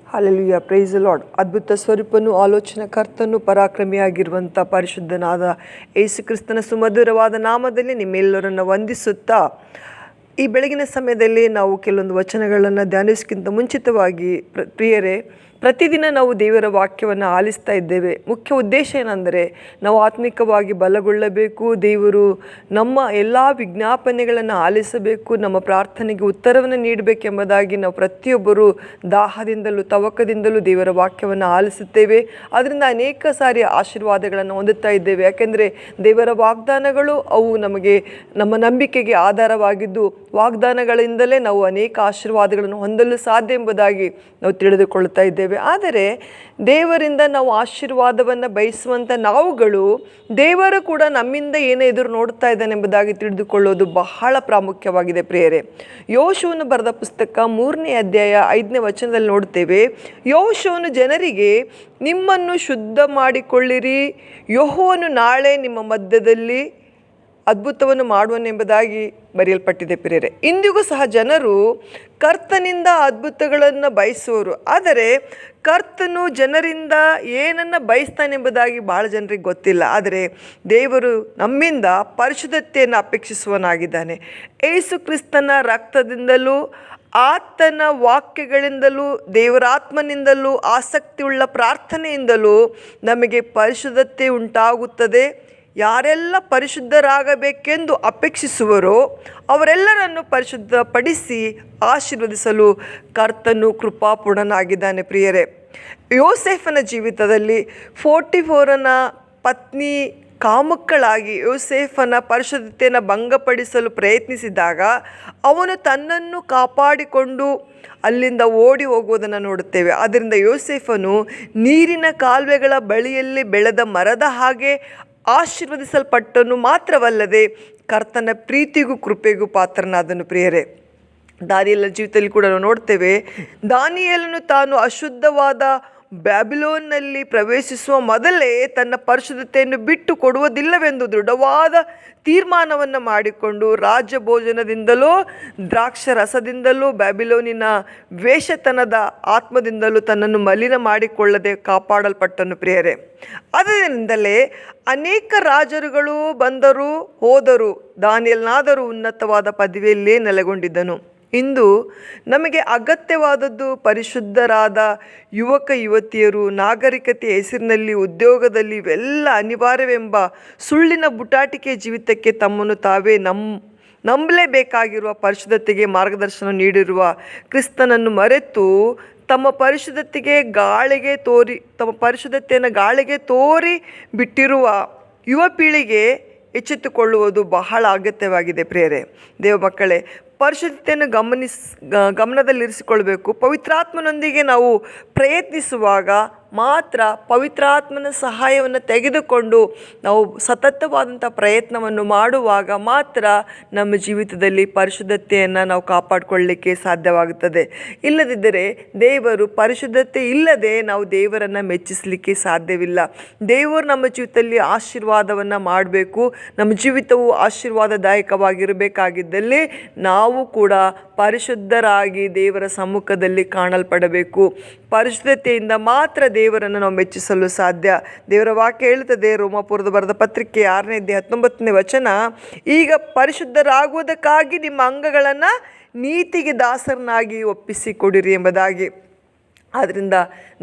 Hallelujah, price the lord. ಅದ್ಭುತ ಸ್ವರೂಪನು, ಆಲೋಚನಕರ್ತನು, ಪರಾಕ್ರಮಿಯಾಗಿರುವಂಥ ಪರಿಶುದ್ಧನಾದ ಯೇಸು ಕ್ರಿಸ್ತನ ಸುಮಧುರವಾದ ನಾಮದಲ್ಲಿ ನಿಮ್ಮೆಲ್ಲರನ್ನು ವಂದಿಸುತ್ತಾ, ಈ ಬೆಳಗಿನ ಸಮಯದಲ್ಲಿ ನಾವು ಕೆಲವೊಂದು ವಚನಗಳನ್ನು ಧ್ಯಾನಿಸೋಕ್ಕಿಂತ ಮುಂಚಿತವಾಗಿ ಪ್ರಿಯರೇ, ಪ್ರತಿದಿನ ನಾವು ದೇವರ ವಾಕ್ಯವನ್ನು ಆಲಿಸ್ತಾ ಇದ್ದೇವೆ. ಮುಖ್ಯ ಉದ್ದೇಶ ಏನೆಂದರೆ ನಾವು ಆತ್ಮಿಕವಾಗಿ ಬಲಗೊಳ್ಳಬೇಕು, ದೇವರು ನಮ್ಮ ಎಲ್ಲ ವಿಜ್ಞಾಪನೆಗಳನ್ನು ಆಲಿಸಬೇಕು, ನಮ್ಮ ಪ್ರಾರ್ಥನೆಗೆ ಉತ್ತರವನ್ನು ನೀಡಬೇಕೆಂಬುದಾಗಿ ನಾವು ಪ್ರತಿಯೊಬ್ಬರು ದಾಹದಿಂದಲೂ ತವಕದಿಂದಲೂ ದೇವರ ವಾಕ್ಯವನ್ನು ಆಲಿಸುತ್ತೇವೆ. ಅದರಿಂದ ಅನೇಕ ಸಾರಿ ಆಶೀರ್ವಾದಗಳನ್ನು ಹೊಂದುತ್ತಾ ಇದ್ದೇವೆ. ಯಾಕೆಂದರೆ ದೇವರ ವಾಗ್ದಾನಗಳು ಅವು ನಮಗೆ ನಮ್ಮ ನಂಬಿಕೆಗೆ ಆಧಾರವಾಗಿದ್ದು, ವಾಗ್ದಾನಗಳಿಂದಲೇ ನಾವು ಅನೇಕ ಆಶೀರ್ವಾದಗಳನ್ನು ಹೊಂದಲು ಸಾಧ್ಯ ಎಂಬುದಾಗಿ ನಾವು ತಿಳಿದುಕೊಳ್ಳುತ್ತಾ ಇದ್ದೇವೆ. ಆದರೆ ದೇವರಿಂದ ನಾವು ಆಶೀರ್ವಾದವನ್ನು ಬಯಸುವಂಥ ನಾವುಗಳು ದೇವರು ಕೂಡ ನಮ್ಮಿಂದ ಏನೇ ಎದುರು ನೋಡ್ತಾ ಇದ್ದಾನೆ ಎಂಬುದಾಗಿ ತಿಳಿದುಕೊಳ್ಳೋದು ಬಹಳ ಪ್ರಾಮುಖ್ಯವಾಗಿದೆ. ಪ್ರಿಯರೇ, ಯೋಶುವನು ಬರೆದ ಪುಸ್ತಕ 3ನೇ ಅಧ್ಯಾಯ 5ನೇ ವಚನದಲ್ಲಿ ನೋಡ್ತೇವೆ, ಯೋಶುವನು ಜನರಿಗೆ ನಿಮ್ಮನ್ನು ಶುದ್ಧ ಮಾಡಿಕೊಳ್ಳಿರಿ, ಯೆಹೋವನು ನಾಳೆ ನಿಮ್ಮ ಮಧ್ಯದಲ್ಲಿ ಅದ್ಭುತವನ್ನು ಮಾಡುವನೆಂಬುದಾಗಿ ಬರೆಯಲ್ಪಟ್ಟಿದೆ. ಪ್ರಿಯರೇ, ಇಂದಿಗೂ ಸಹ ಜನರು ಕರ್ತನಿಂದ ಅದ್ಭುತಗಳನ್ನು ಬಯಸುವರು. ಆದರೆ ಕರ್ತನು ಜನರಿಂದ ಏನನ್ನು ಬಯಸ್ತಾನೆಂಬುದಾಗಿ ಭಾಳ ಜನರಿಗೆ ಗೊತ್ತಿಲ್ಲ. ಆದರೆ ದೇವರು ನಮ್ಮಿಂದ ಪರಿಶುದ್ಧತೆಯನ್ನು ಅಪೇಕ್ಷಿಸುವನಾಗಿದ್ದಾನೆ. ಯೇಸು ಕ್ರಿಸ್ತನ ರಕ್ತದಿಂದಲೂ ಆತನ ವಾಕ್ಯಗಳಿಂದಲೂ ದೇವರಾತ್ಮನಿಂದಲೂ ಆಸಕ್ತಿಯುಳ್ಳ ಪ್ರಾರ್ಥನೆಯಿಂದಲೂ ನಮಗೆ ಪರಿಶುದ್ಧತೆ ಉಂಟಾಗುತ್ತದೆ. ಯಾರೆಲ್ಲ ಪರಿಶುದ್ಧರಾಗಬೇಕೆಂದು ಅಪೇಕ್ಷಿಸುವರೋ ಅವರೆಲ್ಲರನ್ನು ಪರಿಶುದ್ಧಪಡಿಸಿ ಆಶೀರ್ವದಿಸಲು ಕರ್ತನು ಕೃಪಾಪೂರ್ಣನಾಗಿದ್ದಾನೆ. ಪ್ರಿಯರೇ, ಯೋಸೇಫನ ಜೀವಿತದಲ್ಲಿ 44ನ ಪತ್ನಿ ಕಾಮುಕಳಾಗಿ ಯೋಸೇಫನ ಪರಿಶುದ್ಧತೆಯನ್ನು ಭಂಗಪಡಿಸಲು ಪ್ರಯತ್ನಿಸಿದಾಗ ಅವನು ತನ್ನನ್ನು ಕಾಪಾಡಿಕೊಂಡು ಅಲ್ಲಿಂದ ಓಡಿ ಹೋಗುವುದನ್ನು ನೋಡುತ್ತೇವೆ. ಆದ್ದರಿಂದ ಯೋಸೇಫನು ನೀರಿನ ಕಾಲುವೆಗಳ ಬಳಿಯಲ್ಲಿ ಬೆಳೆದ ಮರದ ಹಾಗೆ ಆಶೀರ್ವದಿಸಲ್ಪಟ್ಟನು. ಮಾತ್ರವಲ್ಲದೆ ಕರ್ತನ ಪ್ರೀತಿಗೂ ಕೃಪೆಗೂ ಪಾತ್ರನಾದನು. ಪ್ರಿಯರೇ, ದಾನಿಯೇಲನ ಜೀವಿತದಲ್ಲಿ ಕೂಡ ನಾವು ನೋಡ್ತೇವೆ, ದಾನಿಯೇಲನು ತಾನು ಅಶುದ್ಧವಾದ ಬ್ಯಾಬಿಲೋನ್ನಲ್ಲಿ ಪ್ರವೇಶಿಸುವ ಮೊದಲೇ ತನ್ನ ಪರಿಶುದ್ಧತೆಯನ್ನು ಬಿಟ್ಟು ಕೊಡುವುದಿಲ್ಲವೆಂದು ದೃಢವಾದ ತೀರ್ಮಾನವನ್ನು ಮಾಡಿಕೊಂಡು ರಾಜಭೋಜನದಿಂದಲೂ ದ್ರಾಕ್ಷರಸದಿಂದಲೂ ಬ್ಯಾಬಿಲೋನಿನ ವೇಷತನದ ಆತ್ಮದಿಂದಲೂ ತನ್ನನ್ನು ಮಲಿನ ಮಾಡಿಕೊಳ್ಳದೆ ಕಾಪಾಡಲ್ಪಟ್ಟನು. ಪ್ರಿಯರೇ, ಅದರಿಂದಲೇ ಅನೇಕ ರಾಜರುಗಳು ಬಂದರೂ ಹೋದರೂ ದಾನಿಯೇಲನಾದರೂ ಉನ್ನತವಾದ ಪದವಿಯಲ್ಲೇ ನೆಲೆಗೊಂಡಿದ್ದನು. ಇಂದು ನಮಗೆ ಅಗತ್ಯವಾದದ್ದು ಪರಿಶುದ್ಧರಾದ ಯುವಕ ಯುವತಿಯರು. ನಾಗರಿಕತೆ ಹೆಸರಿನಲ್ಲಿ ಉದ್ಯೋಗದಲ್ಲಿ ಇವೆಲ್ಲ ಅನಿವಾರ್ಯವೆಂಬ ಸುಳ್ಳಿನ ಬುಟಾಟಿಕೆ ಜೀವಿತಕ್ಕೆ ತಮ್ಮನ್ನು ತಾವೇ ನಂಬಲೇಬೇಕಾಗಿರುವ ಪರಿಶುದ್ಧತೆಗೆ ಮಾರ್ಗದರ್ಶನ ನೀಡಿರುವ ಕ್ರಿಸ್ತನನ್ನು ಮರೆತು ತಮ್ಮ ಪರಿಶುದ್ಧತೆಯನ್ನು ಗಾಳಿಗೆ ತೋರಿ ಬಿಟ್ಟಿರುವ ಯುವ ಪೀಳಿಗೆ ಎಚ್ಚೆತ್ತುಕೊಳ್ಳುವುದು ಬಹಳ ಅಗತ್ಯವಾಗಿದೆ. ಪ್ರಿಯರೇ, ದೇವ ಮಕ್ಕಳೇ, ಪರಿಶುದ್ಧತೆಯನ್ನು ಗಮನದಲ್ಲಿರಿಸಿಕೊಳ್ಬೇಕು. ಪವಿತ್ರಾತ್ಮನೊಂದಿಗೆ ನಾವು ಪ್ರಯತ್ನಿಸುವಾಗ ಮಾತ್ರ, ಪವಿತ್ರಾತ್ಮನ ಸಹಾಯವನ್ನು ತೆಗೆದುಕೊಂಡು ನಾವು ಸತತವಾದಂಥ ಪ್ರಯತ್ನವನ್ನು ಮಾಡುವಾಗ ಮಾತ್ರ ನಮ್ಮ ಜೀವಿತದಲ್ಲಿ ಪರಿಶುದ್ಧತೆಯನ್ನು ನಾವು ಕಾಪಾಡಿಕೊಳ್ಳಲಿಕ್ಕೆ ಸಾಧ್ಯವಾಗುತ್ತದೆ. ಇಲ್ಲದಿದ್ದರೆ ದೇವರು ಪರಿಶುದ್ಧತೆ ಇಲ್ಲದೆ ನಾವು ದೇವರನ್ನು ಮೆಚ್ಚಿಸಲಿಕ್ಕೆ ಸಾಧ್ಯವಿಲ್ಲ. ದೇವರು ನಮ್ಮ ಜೀವಿತದಲ್ಲಿ ಆಶೀರ್ವಾದವನ್ನು ಮಾಡಬೇಕು. ನಮ್ಮ ಜೀವಿತವು ಆಶೀರ್ವಾದದಾಯಕವಾಗಿರಬೇಕಾಗಿದ್ದಲ್ಲಿ ನಾವು ಕೂಡ ಪರಿಶುದ್ಧರಾಗಿ ದೇವರ ಸಮ್ಮುಖದಲ್ಲಿ ಕಾಣಲ್ಪಡಬೇಕು. ಪರಿಶುದ್ಧತೆಯಿಂದ ಮಾತ್ರ ದೇವರನ್ನು ನಾವು ಮೆಚ್ಚಿಸಲು ಸಾಧ್ಯ. ದೇವರ ವಾಕ್ಯ ಹೇಳುತ್ತದೆ, ರೋಮಾಪುರದ ಬರೆದ ಪತ್ರಿಕೆ 6ನೇ ಅಧ್ಯಾಯ 19ನೇ ವಚನ, ಈಗ ಪರಿಶುದ್ಧರಾಗುವುದಕ್ಕಾಗಿ ನಿಮ್ಮ ಅಂಗಗಳನ್ನು ನೀತಿಗೆ ದಾಸರನ್ನಾಗಿ ಒಪ್ಪಿಸಿಕೊಡಿರಿ ಎಂಬುದಾಗಿ. ಆದ್ದರಿಂದ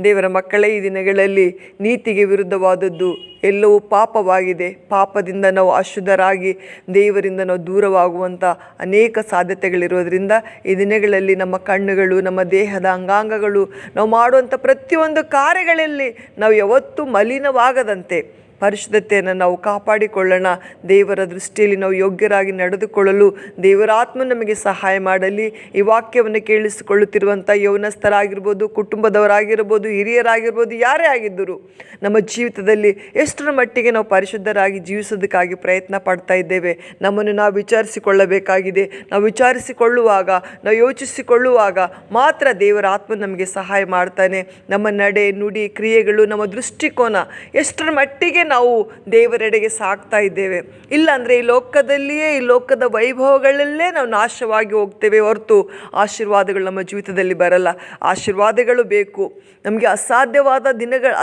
ದೇವರ ಮಕ್ಕಳೇ, ಈ ದಿನಗಳಲ್ಲಿ ನೀತಿಗೆ ವಿರುದ್ಧವಾದದ್ದು ಎಲ್ಲವೂ ಪಾಪವಾಗಿದೆ. ಪಾಪದಿಂದ ನಾವು ಅಶುದ್ಧರಾಗಿ ದೇವರಿಂದ ನಾವು ದೂರವಾಗುವಂಥ ಅನೇಕ ಸಾಧ್ಯತೆಗಳಿರೋದರಿಂದ ಈ ದಿನಗಳಲ್ಲಿ ನಮ್ಮ ಕಣ್ಣುಗಳು, ನಮ್ಮ ದೇಹದ ಅಂಗಾಂಗಗಳು, ನಾವು ಮಾಡುವಂಥ ಪ್ರತಿಯೊಂದು ಕಾರ್ಯಗಳಲ್ಲಿ ನಾವು ಯಾವತ್ತೂ ಮಲಿನವಾಗದಂತೆ ಪರಿಶುದ್ಧತೆಯನ್ನು ನಾವು ಕಾಪಾಡಿಕೊಳ್ಳೋಣ. ದೇವರ ದೃಷ್ಟಿಯಲ್ಲಿ ನಾವು ಯೋಗ್ಯರಾಗಿ ನಡೆದುಕೊಳ್ಳಲು ದೇವರ ಆತ್ಮ ನಮಗೆ ಸಹಾಯ ಮಾಡಲಿ. ಈ ವಾಕ್ಯವನ್ನು ಕೇಳಿಸಿಕೊಳ್ಳುತ್ತಿರುವಂಥ ಯೌವನಸ್ಥರಾಗಿರ್ಬೋದು, ಕುಟುಂಬದವರಾಗಿರ್ಬೋದು, ಹಿರಿಯರಾಗಿರ್ಬೋದು, ಯಾರೇ ಆಗಿದ್ದರೂ ನಮ್ಮ ಜೀವಿತದಲ್ಲಿ ಎಷ್ಟರ ಮಟ್ಟಿಗೆ ನಾವು ಪರಿಶುದ್ಧರಾಗಿ ಜೀವಿಸೋದಕ್ಕಾಗಿ ಪ್ರಯತ್ನ ಪಡ್ತಾ ಇದ್ದೇವೆ. ನಮ್ಮನ್ನು ನಾವು ವಿಚಾರಿಸಿಕೊಳ್ಳಬೇಕಾಗಿದೆ. ನಾವು ವಿಚಾರಿಸಿಕೊಳ್ಳುವಾಗ, ನಾವು ಯೋಚಿಸಿಕೊಳ್ಳುವಾಗ ಮಾತ್ರ ದೇವರ ಆತ್ಮ ನಮಗೆ ಸಹಾಯ ಮಾಡ್ತಾನೆ. ನಮ್ಮ ನಡೆ, ನುಡಿ, ಕ್ರಿಯೆಗಳು, ನಮ್ಮ ದೃಷ್ಟಿಕೋನ ಎಷ್ಟರ ಮಟ್ಟಿಗೆ ನಾವು ದೇವರೆಡೆಗೆ ಸಾಗ್ತಾ ಇದ್ದೇವೆ. ಇಲ್ಲಾಂದರೆ ಈ ಲೋಕದಲ್ಲಿಯೇ, ಈ ಲೋಕದ ವೈಭವಗಳಲ್ಲೇ ನಾವು ನಾಶವಾಗಿ ಹೋಗ್ತೇವೆ ಹೊರತು ಆಶೀರ್ವಾದಗಳು ನಮ್ಮ ಜೀವಿತದಲ್ಲಿ ಬರಲ್ಲ. ಆಶೀರ್ವಾದಗಳು ಬೇಕು ನಮಗೆ.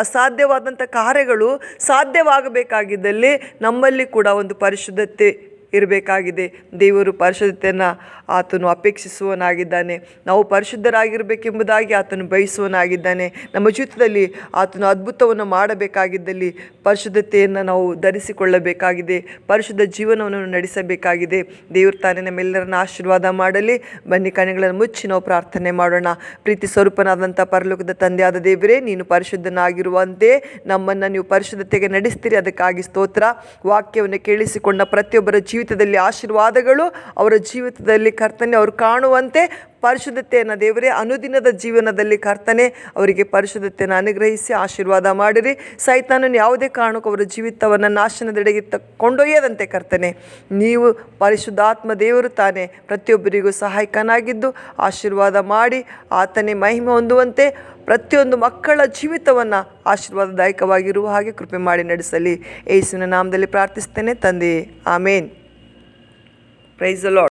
ಅಸಾಧ್ಯವಾದಂಥ ಕಾರ್ಯಗಳು ಸಾಧ್ಯವಾಗಬೇಕಾಗಿದ್ದಲ್ಲಿ ನಮ್ಮಲ್ಲಿ ಕೂಡ ಒಂದು ಪರಿಶುದ್ಧತೆ ಇರಬೇಕಾಗಿದೆ. ದೇವರು ಪರಿಶುದ್ಧತೆಯನ್ನು ಆತನು ಅಪೇಕ್ಷಿಸುವನಾಗಿದ್ದಾನೆ. ನಾವು ಪರಿಶುದ್ಧರಾಗಿರಬೇಕೆಂಬುದಾಗಿ ಆತನು ಬಯಸುವನಾಗಿದ್ದಾನೆ. ನಮ್ಮ ಜೀವಿತದಲ್ಲಿ ಆತನು ಅದ್ಭುತವನ್ನು ಮಾಡಬೇಕಾಗಿದ್ದಲ್ಲಿ ಪರಿಶುದ್ಧತೆಯನ್ನು ನಾವು ಧರಿಸಿಕೊಳ್ಳಬೇಕಾಗಿದೆ. ಪರಿಶುದ್ಧ ಜೀವನವನ್ನು ನಡೆಸಬೇಕಾಗಿದೆ. ದೇವರು ತಾನೇ ನಮ್ಮೆಲ್ಲರನ್ನ ಆಶೀರ್ವಾದ ಮಾಡಲಿ. ಬನ್ನಿ, ಕಣ್ಣುಗಳನ್ನು ಮುಚ್ಚಿ ನಾವು ಪ್ರಾರ್ಥನೆ ಮಾಡೋಣ. ಪ್ರೀತಿ ಸ್ವರೂಪನಾದಂಥ ಪರಲೋಕದ ತಂದೆಯಾದ ದೇವರೇ, ನೀನು ಪರಿಶುದ್ಧನಾಗಿರುವಂತೆ ನಮ್ಮನ್ನು ನೀವು ಪರಿಶುದ್ಧತೆಗೆ ನಡೆಸ್ತೀರಿ. ಅದಕ್ಕಾಗಿ ಸ್ತೋತ್ರ. ವಾಕ್ಯವನ್ನು ಕೇಳಿಸಿಕೊಂಡ ಪ್ರತಿಯೊಬ್ಬರ ಜೀವಿತದಲ್ಲಿ ಆಶೀರ್ವಾದಗಳು ಅವರ ಜೀವಿತದಲ್ಲಿ ಕರ್ತನೆ ಅವರು ಕಾಣುವಂತೆ ಪರಿಶುದ್ಧತೆಯನ್ನು ದೇವರೇ ಅನುದಿನದ ಜೀವನದಲ್ಲಿ ಕರ್ತನೆ ಅವರಿಗೆ ಪರಿಶುದ್ಧತೆಯನ್ನು ಅನುಗ್ರಹಿಸಿ ಆಶೀರ್ವಾದ ಮಾಡಿರಿ. ಸೈತಾನನು ಯಾವುದೇ ಕಾರಣಕ್ಕೂ ಅವರ ಜೀವಿತವನ್ನು ನಾಶನದೆಡೆಗೆ ಕೊಂಡೊಯ್ಯದಂತೆ ಕರ್ತನೆ ನೀವು ಪರಿಶುದ್ಧಾತ್ಮ ದೇವರು ತಾನೇ ಪ್ರತಿಯೊಬ್ಬರಿಗೂ ಸಹಾಯಕನಾಗಿದ್ದು ಆಶೀರ್ವಾದ ಮಾಡಿ ಆತನೇ ಮಹಿಮೆ ಹೊಂದುವಂತೆ ಪ್ರತಿಯೊಂದು ಮಕ್ಕಳ ಜೀವಿತವನ್ನು ಆಶೀರ್ವಾದದಾಯಕವಾಗಿರುವ ಹಾಗೆ ಕೃಪೆ ಮಾಡಿ ನಡೆಸಲಿ. ಯೇಸುವಿನ ನಾಮದಲ್ಲಿ ಪ್ರಾರ್ಥಿಸ್ತೇನೆ ತಂದೆಯೇ, ಆಮೇನ್. Praise the lord.